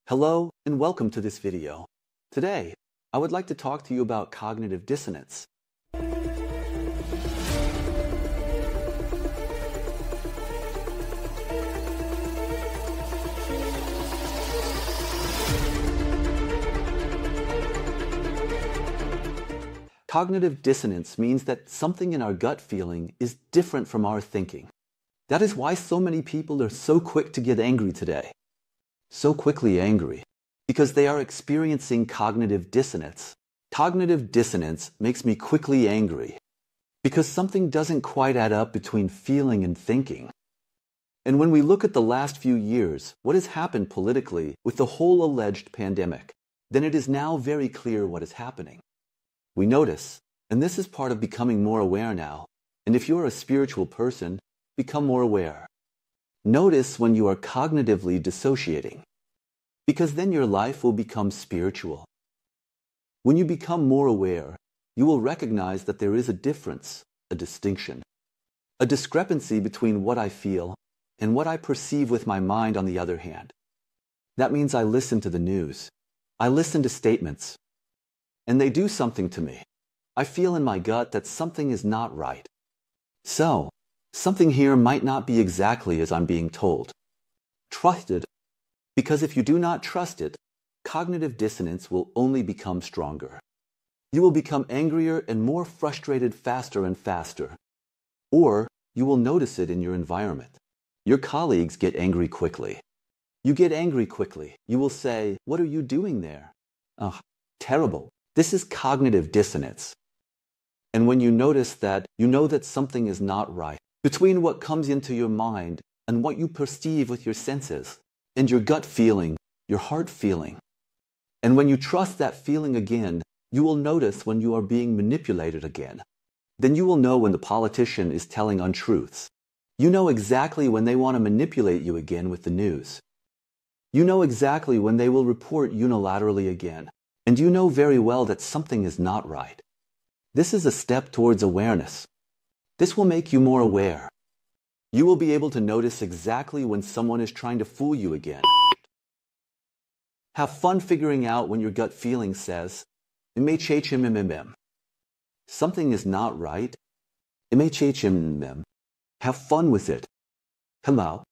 Hello and welcome to this video. Today, I would like to talk to you about cognitive dissonance. Cognitive dissonance means that something in our gut feeling is different from our thinking. That is why so many people are so quick to get angry today. So quickly angry, because they are experiencing cognitive dissonance. Cognitive dissonance makes me quickly angry, because something doesn't quite add up between feeling and thinking. And when we look at the last few years, what has happened politically with the whole alleged pandemic, then it is now very clear what is happening. We notice, and this is part of becoming more aware now, and if you're a spiritual person, become more aware. Notice when you are cognitively dissociating, because then your life will become spiritual. When you become more aware, you will recognize that there is a difference, a distinction, a discrepancy between what I feel and what I perceive with my mind on the other hand. That means I listen to the news. I listen to statements, and they do something to me. I feel in my gut that something is not right. So, something here might not be exactly as I'm being told. Trust it, because if you do not trust it, cognitive dissonance will only become stronger. You will become angrier and more frustrated faster and faster. Or you will notice it in your environment. Your colleagues get angry quickly. You get angry quickly. You will say, "What are you doing there?" "Oh, terrible." This is cognitive dissonance. And when you notice that, you know that something is not right between what comes into your mind and what you perceive with your senses, and your gut feeling, your heart feeling. And when you trust that feeling again, you will notice when you are being manipulated again. Then you will know when the politician is telling untruths. You know exactly when they want to manipulate you again with the news. You know exactly when they will report unilaterally again. And you know very well that something is not right. This is a step towards awareness. This will make you more aware. You will be able to notice exactly when someone is trying to fool you again. Have fun figuring out when your gut feeling says, something is not right. Have fun with it. Hello.